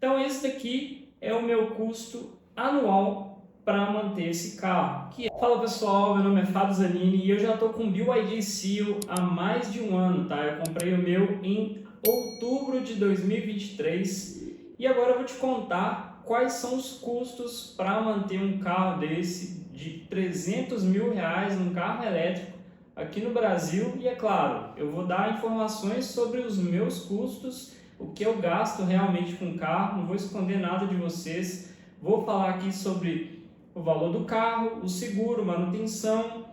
Então esse daqui é o meu custo anual para manter esse carro. Fala pessoal, meu nome é Fábio Zanini e eu já estou com o BYD Seal há mais de um ano, tá? Eu comprei o meu em outubro de 2023 e agora eu vou te contar quais são os custos para manter um carro desse de 300 mil reais, um carro elétrico aqui no Brasil. E é claro, eu vou dar informações sobre os meus custos, o que eu gasto realmente com o carro, não vou esconder nada de vocês. Vou falar aqui sobre o valor do carro, o seguro, manutenção,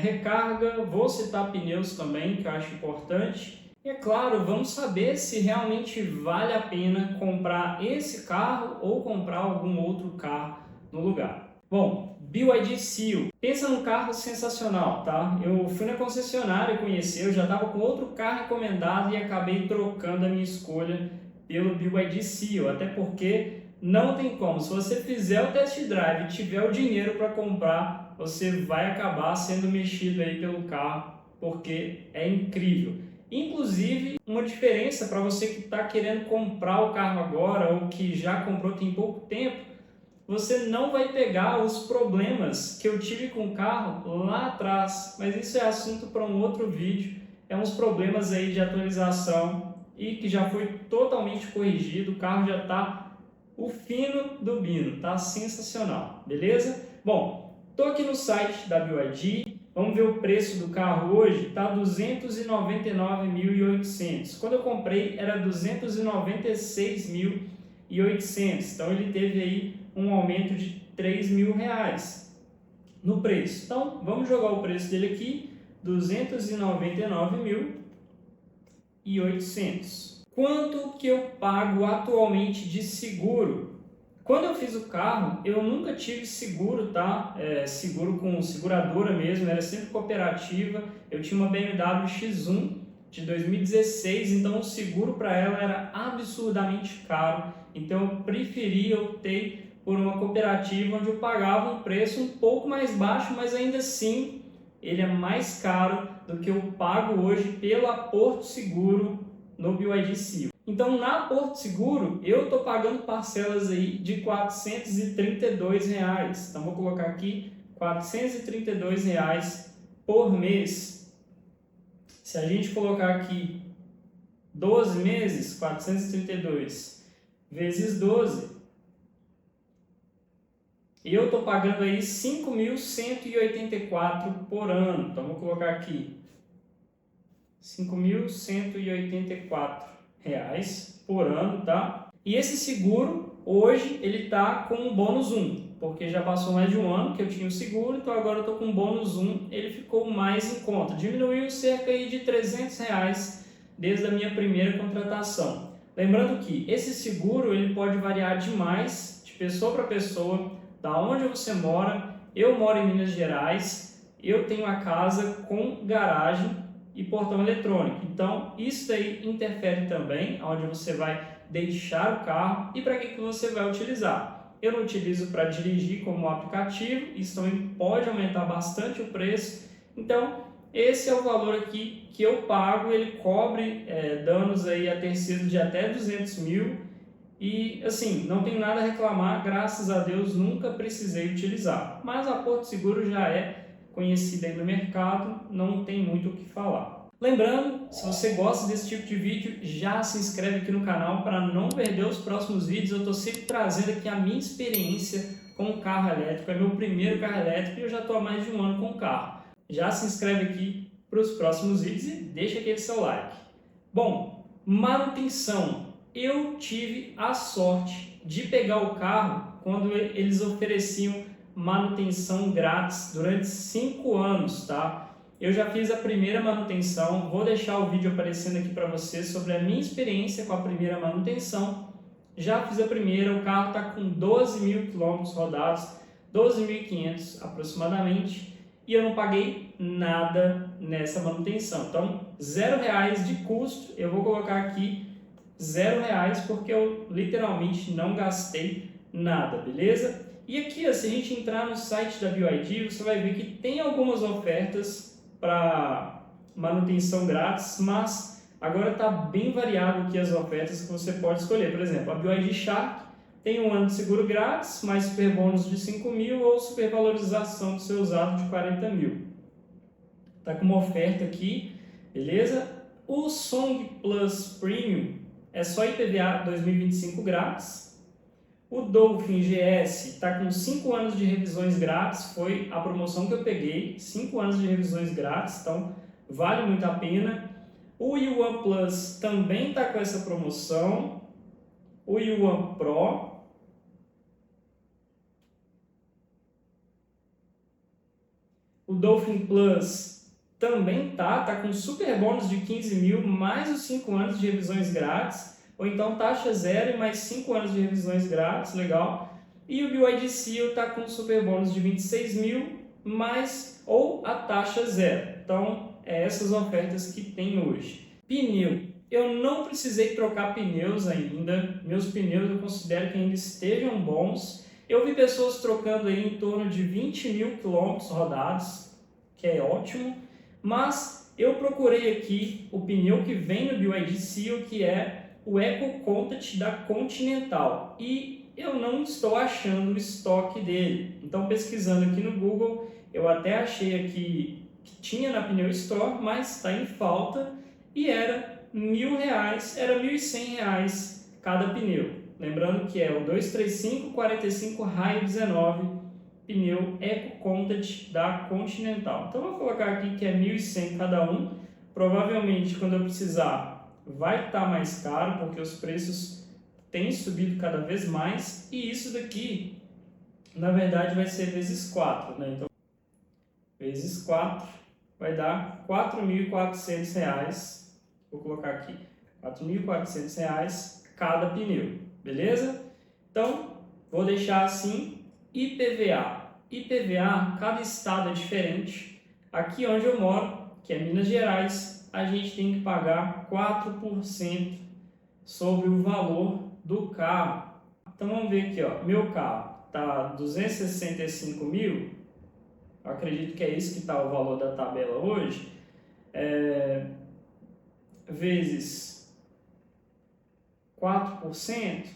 recarga, vou citar pneus também, que eu acho importante. E é claro, vamos saber se realmente vale a pena comprar esse carro ou comprar algum outro carro no lugar. Bom, BYD Seal, pensa num carro sensacional, tá? Eu fui na concessionária conhecer, eu já estava com outro carro encomendado e acabei trocando a minha escolha pelo BYD Seal, até porque não tem como, se você fizer o test drive e tiver o dinheiro para comprar, você vai acabar sendo mexido aí pelo carro, porque é incrível. Inclusive, uma diferença para você que está querendo comprar o carro agora ou que já comprou tem pouco tempo, você não vai pegar os problemas que eu tive com o carro lá atrás, mas isso é assunto para um outro vídeo. É uns problemas aí de atualização e que já foi totalmente corrigido, o carro já está o fino do bino, tá sensacional, beleza? Bom, tô aqui no site da BYD, vamos ver o preço do carro hoje, tá 299.800. Quando eu comprei era 296.800, então ele teve aí um aumento de 3 mil reais no preço. Então vamos jogar o preço dele aqui, 299.800. Quanto que eu pago atualmente de seguro? Quando eu fiz o carro, eu nunca tive seguro, tá? Seguro com seguradora mesmo, era sempre cooperativa. Eu tinha uma BMW X1 de 2016, então o seguro para ela era absurdamente caro. Então eu preferi, optei por uma cooperativa onde eu pagava um preço um pouco mais baixo, mas ainda assim ele é mais caro do que eu pago hoje pela Porto Seguro no BYD Seal. Então na Porto Seguro eu estou pagando parcelas aí de R$ 432 reais. Então vou colocar aqui R$ 432 reais por mês. Se a gente colocar aqui 12 meses, 432 vezes 12, eu estou pagando aí R$ 5.184 por ano. Então vou colocar aqui R$ 5.184 por ano, tá? E esse seguro, hoje, ele está com um bônus 1, porque já passou mais de um ano que eu tinha o seguro, então agora eu estou com um bônus 1, ele ficou mais em conta. Diminuiu cerca aí de R$ 300 reais desde a minha primeira contratação. Lembrando que esse seguro, ele pode variar demais de pessoa para pessoa, da onde você mora. Eu moro em Minas Gerais, eu tenho a casa com garagem e portão eletrônico, então isso daí interfere também onde você vai deixar o carro e para que você vai utilizar. Eu não utilizo para dirigir como aplicativo, isso também pode aumentar bastante o preço. Então esse é o valor aqui que eu pago, ele cobre danos aí a terceiros de até 200 mil e assim, não tenho nada a reclamar, graças a Deus nunca precisei utilizar, mas a Porto Seguro já é conhecida aí no mercado, não tem muito o que falar. Lembrando, se você gosta desse tipo de vídeo, já se inscreve aqui no canal para não perder os próximos vídeos. Eu estou sempre trazendo aqui a minha experiência com o carro elétrico, é meu primeiro carro elétrico e eu já estou há mais de um ano com o carro. Já se inscreve aqui para os próximos vídeos e deixa aquele seu like. Bom, manutenção. Eu tive a sorte de pegar o carro quando eles ofereciam manutenção grátis durante 5 anos, tá? Eu já fiz a primeira manutenção, vou deixar o vídeo aparecendo aqui para vocês sobre a minha experiência com a primeira manutenção. Já fiz a primeira, o carro está com 12 mil quilômetros rodados, 12.500 aproximadamente, e eu não paguei nada nessa manutenção. Então, R$0 de custo, eu vou colocar aqui R$0 porque eu literalmente não gastei nada, beleza? E aqui, se a gente entrar no site da BYD, você vai ver que tem algumas ofertas para manutenção grátis, mas Agora está bem variado aqui as ofertas que você pode escolher. Por exemplo, a BYD Shark tem 1 ano de seguro grátis, mais super bônus de 5 mil ou supervalorização do seu usado de 40 mil. Está com uma oferta aqui, beleza? O Song Plus Premium é só IPVA 2025 grátis. O Dolphin GS está com 5 anos de revisões grátis, foi a promoção que eu peguei, 5 anos de revisões grátis, então vale muito a pena. O Yuan Plus também está com essa promoção. O Yuan Pro. O Dolphin Plus também tá com super bônus de 15 mil, mais os 5 anos de revisões grátis, ou então taxa zero e mais 5 anos de revisões grátis, legal. E o BYD Seal está com super bônus de 26 mil, mais ou a taxa zero. Então, essas ofertas que tem hoje. Pneu. Eu não precisei trocar pneus ainda. Meus pneus eu considero que ainda estejam bons. Eu vi pessoas trocando aí em torno de 20 mil quilômetros rodados, que é ótimo. Mas eu procurei aqui o pneu que vem no BYD Seal, que é o Eco Contact da Continental. E eu não estou achando o estoque dele. Então, pesquisando aqui no Google, eu até achei aqui que tinha na Pneu Store, mas está em falta e era R$1.000, era R$1.100 cada pneu. Lembrando que é o 235/45 raio 19 pneu Eco Contact da Continental. Então, eu vou colocar aqui que é R$1.100 cada um. Provavelmente, quando eu precisar, vai estar mais caro, porque os preços têm subido cada vez mais. E isso daqui, na verdade, vai ser vezes 4, né? Então, vezes 4 vai dar R$4.400. Vou colocar aqui, R$4.400 cada pneu, beleza? Então, vou deixar assim. IPVA. IPVA, cada estado é diferente. Aqui onde eu moro, que é Minas Gerais, a gente tem que pagar 4% sobre o valor do carro. Então vamos ver aqui, ó, meu carro está 265 mil, eu acredito que é isso que está o valor da tabela hoje, vezes 4%,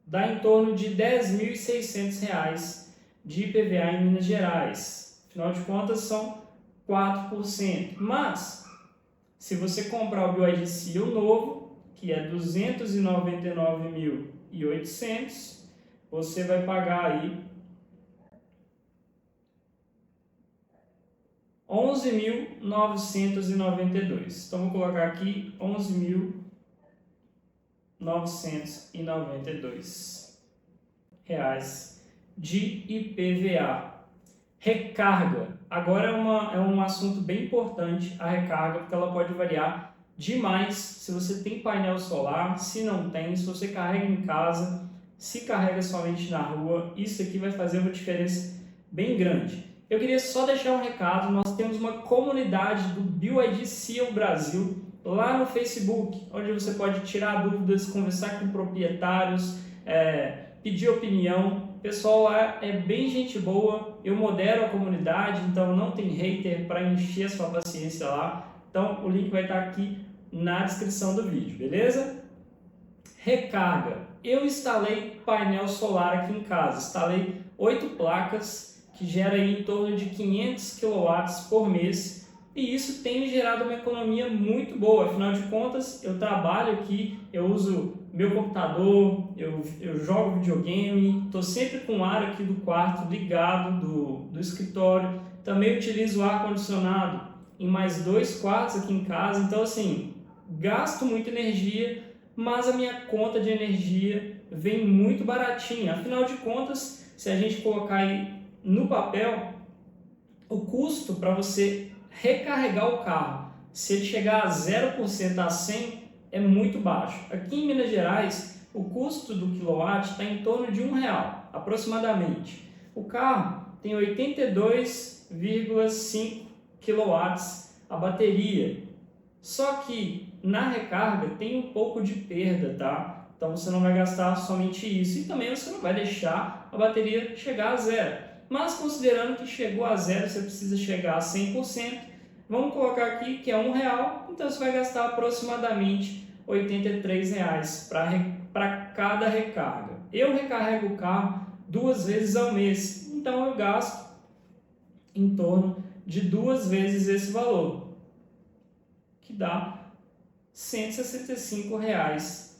dá em torno de R$10.600 de IPVA em Minas Gerais. Afinal de contas, são 4%. Mas, se você comprar o BYD Seal novo, que é 299.800, você vai pagar aí 11.992. Então, vou colocar aqui 11.992 reais de IPVA. Recarga. Agora é um assunto bem importante, a recarga, porque ela pode variar demais se você tem painel solar, se não tem, se você carrega em casa, se carrega somente na rua. Isso aqui vai fazer uma diferença bem grande. Eu queria só deixar um recado, nós temos uma comunidade do BYD Seal Brasil lá no Facebook, onde você pode tirar dúvidas, conversar com proprietários, pedir opinião. O pessoal lá é bem gente boa, eu modero a comunidade, então não tem hater para encher a sua paciência lá. Então o link vai estar aqui na descrição do vídeo, beleza? Recarga. Eu instalei painel solar aqui em casa, instalei 8 placas, que gera aí em torno de 500 kW por mês, e isso tem me gerado uma economia muito boa. Afinal de contas, eu trabalho aqui, eu uso meu computador, eu jogo videogame, estou sempre com o ar aqui do quarto ligado, do escritório. Também utilizo o ar-condicionado em mais 2 quartos aqui em casa, então assim, gasto muita energia, mas a minha conta de energia vem muito baratinha. Afinal de contas, se a gente colocar aí no papel, o custo para você recarregar o carro, se ele chegar a 0% a 100, é muito baixo. Aqui em Minas Gerais, o custo do quilowatt está em torno de R$1, aproximadamente. O carro tem 82,5 kW a bateria. Só que na recarga tem um pouco de perda, tá? Então você não vai gastar somente isso. E também você não vai deixar a bateria chegar a zero. Mas considerando que chegou a zero, você precisa chegar a 100%, Vamos colocar aqui que é R$1, então você vai gastar aproximadamente R$83 para cada recarga. Eu recarrego o carro 2 vezes ao mês, então eu gasto em torno de 2 vezes esse valor, que dá R$165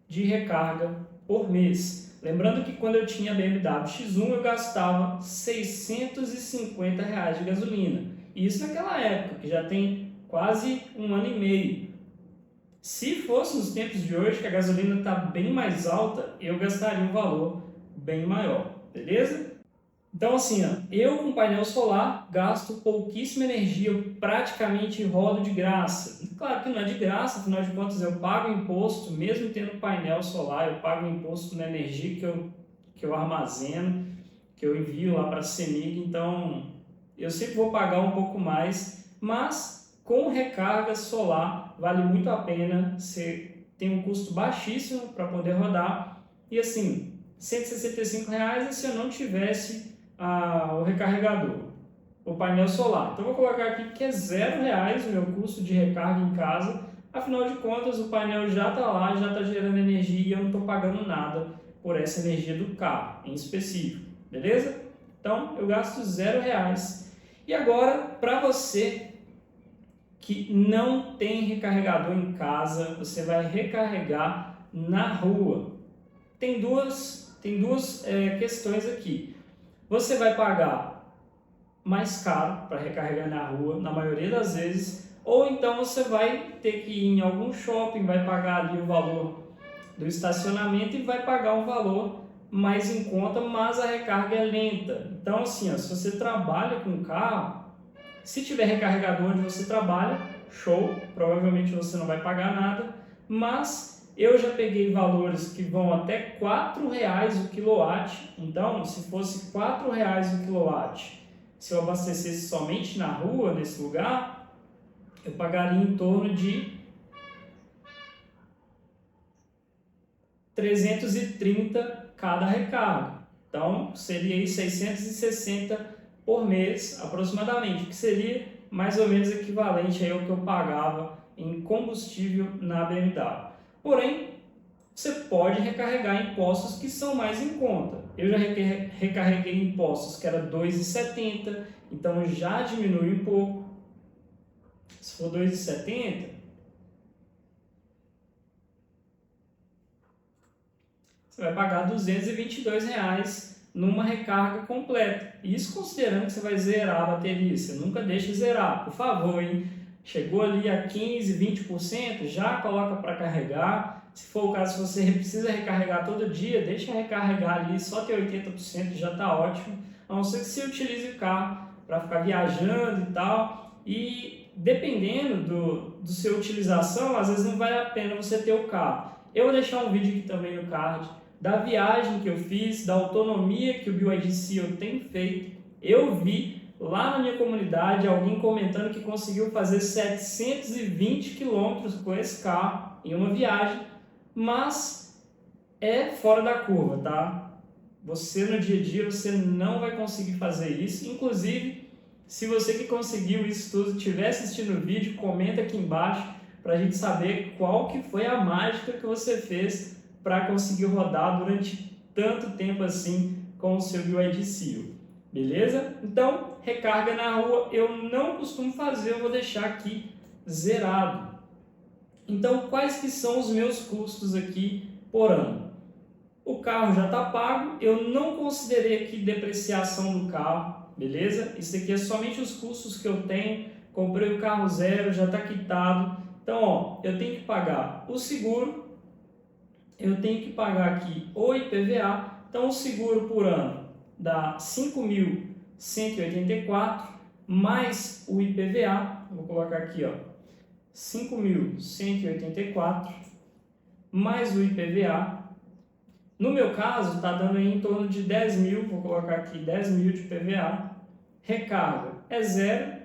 de recarga por mês. Lembrando que quando eu tinha a BMW X1 eu gastava R$650 de gasolina. Isso naquela época, que já tem quase 1 ano e meio. Se fosse nos tempos de hoje, que a gasolina está bem mais alta, eu gastaria um valor bem maior, beleza? Então assim, eu com painel solar gasto pouquíssima energia, eu praticamente rodo de graça. Claro que não é de graça, afinal de contas eu pago imposto, mesmo tendo painel solar, eu pago imposto na energia que eu armazeno, que eu envio lá para a CEMIG, então eu sempre vou pagar um pouco mais, mas com recarga solar vale muito a pena, você tem um custo baixíssimo para poder rodar, e assim, R$165 é se eu não tivesse o recarregador, o painel solar. Então vou colocar aqui que é R$0 o meu custo de recarga em casa, afinal de contas o painel já está lá, já está gerando energia e eu não estou pagando nada por essa energia do carro em específico, beleza? Então eu gasto R$0. E agora, para você que não tem recarregador em casa, você vai recarregar na rua. Tem duas questões aqui. Você vai pagar mais caro para recarregar na rua, na maioria das vezes, ou então você vai ter que ir em algum shopping, vai pagar ali o valor do estacionamento e vai pagar um valor mais em conta, mas a recarga é lenta. Então assim, se você trabalha com carro, se tiver recarregador onde você trabalha, show, provavelmente você não vai pagar nada, mas eu já peguei valores que vão até R$4 o quilowatt, então se fosse R$4 o quilowatt, se eu abastecesse somente na rua, nesse lugar, eu pagaria em torno de 330 cada recarga, então seria aí 660 por mês aproximadamente, que seria mais ou menos equivalente aí ao que eu pagava em combustível na BMW. Porém, você pode recarregar em postos que são mais em conta. Eu já recarreguei em postos que era R$2,70, então já diminui um pouco. Se for R$2,70, você vai pagar R$222 numa recarga completa. Isso considerando que você vai zerar a bateria. Você nunca deixa zerar, por favor, hein? Chegou ali a 15%, 20%, já coloca para carregar. Se for o caso, se você precisa recarregar todo dia, deixa recarregar ali, só ter 80% já está ótimo. A não ser que você utilize o carro para ficar viajando e tal. E dependendo do seu utilização, às vezes não vale a pena você ter o carro. Eu vou deixar um vídeo aqui também no card da viagem que eu fiz, da autonomia que o BYD Seal tem feito. Eu vi lá na minha comunidade alguém comentando que conseguiu fazer 720 km com esse carro em uma viagem, mas é fora da curva, tá? Você no dia a dia você não vai conseguir fazer isso. Inclusive, se você que conseguiu isso tudo estiver assistindo o vídeo, comenta aqui embaixo para a gente saber qual que foi a mágica que você fez para conseguir rodar durante tanto tempo assim com o seu BYD Seal, beleza? Então, recarga na rua eu não costumo fazer, eu vou deixar aqui zerado. Então, quais que são os meus custos aqui por ano? O carro já está pago, eu não considerei aqui depreciação do carro, beleza? Isso aqui é somente os custos que eu tenho, comprei o carro zero, já está quitado. Então, eu tenho que pagar o seguro, eu tenho que pagar aqui o IPVA, então o seguro por ano dá 5.184 mais o IPVA, vou colocar aqui, 5.184 mais o IPVA. No meu caso, está dando aí em torno de 10 mil, vou colocar aqui 10 mil de IPVA. Recarga é zero,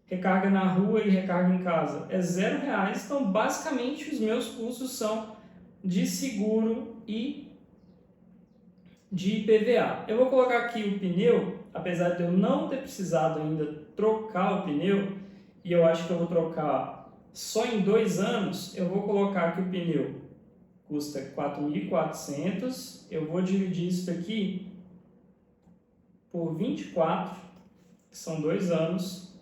recarga na rua e recarga em casa é R$0. Então, basicamente, os meus custos são de seguro e de IPVA. Eu vou colocar aqui o pneu, apesar de eu não ter precisado ainda trocar o pneu, e eu acho que eu vou trocar só em 2 anos, eu vou colocar que o pneu custa 4.400, eu vou dividir isso aqui por 24, que são 2 anos,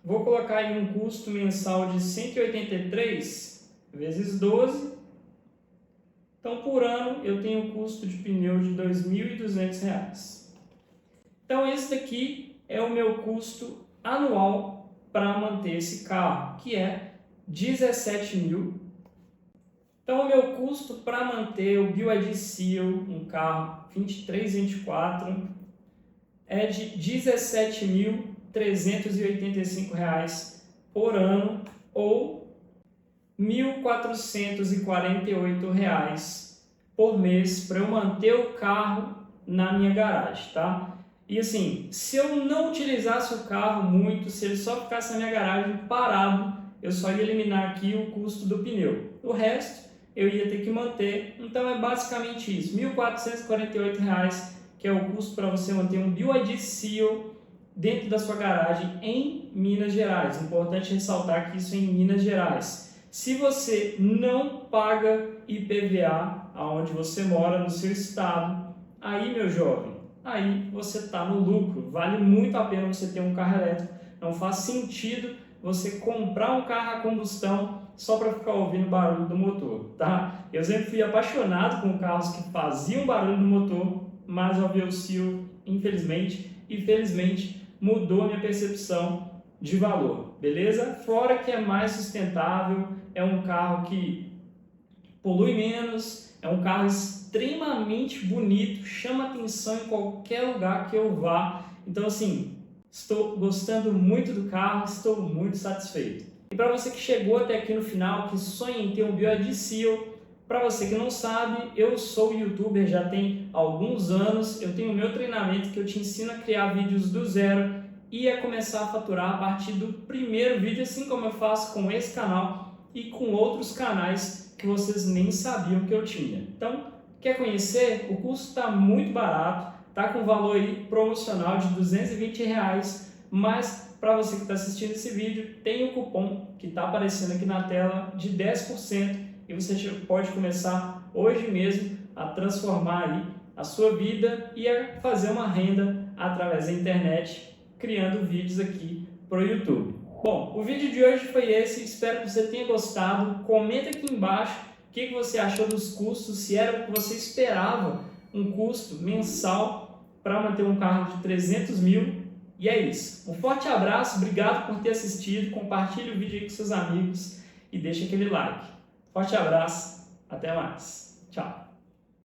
vou colocar aí um custo mensal de 183 vezes 12, então por ano eu tenho um custo de pneu de R$ 2.200. Então esse daqui é o meu custo anual para manter esse carro, que é 17 mil. Então o meu custo para manter o BYD Seal, um carro 23-24, é de R$ 17.385 por ano, ou R$ 1.448 por mês para eu manter o carro na minha garagem, tá? E assim, se eu não utilizasse o carro muito, se ele só ficasse na minha garagem parado, eu só ia eliminar aqui o custo do pneu. O resto eu ia ter que manter, então é basicamente isso, R$ 1.448, que é o custo para você manter um BYD Seal dentro da sua garagem em Minas Gerais. Importante ressaltar que isso é em Minas Gerais. Se você não paga IPVA aonde você mora, no seu estado, aí, meu jovem, aí você está no lucro. Vale muito a pena você ter um carro elétrico. Não faz sentido você comprar um carro a combustão só para ficar ouvindo barulho do motor, tá? Eu sempre fui apaixonado com carros que faziam barulho no motor, mas o Bio Seal, infelizmente e felizmente, mudou a minha percepção de valor, beleza? Fora que é mais sustentável, é um carro que polui menos, é um carro extremamente bonito, chama atenção em qualquer lugar que eu vá. Então assim, estou gostando muito do carro, estou muito satisfeito. E para você que chegou até aqui no final, que sonha em ter um BYD Seal, para você que não sabe, eu sou youtuber já tem alguns anos, eu tenho o meu treinamento que eu te ensino a criar vídeos do zero e a começar a faturar a partir do primeiro vídeo, assim como eu faço com esse canal e com outros canais que vocês nem sabiam que eu tinha. Então, quer conhecer? O custo está muito barato, está com valor aí promocional de R$ 220, mas para você que está assistindo esse vídeo, tem o cupom que está aparecendo aqui na tela de 10% e você pode começar hoje mesmo a transformar aí a sua vida e a fazer uma renda através da internet, criando vídeos aqui para o YouTube. Bom, o vídeo de hoje foi esse, espero que você tenha gostado. Comenta aqui embaixo o que você achou dos custos, se era o que você esperava, um custo mensal para manter um carro de 300 mil. E é isso. Um forte abraço, obrigado por ter assistido, compartilhe o vídeo aí com seus amigos e deixe aquele like. Forte abraço, até mais. Tchau.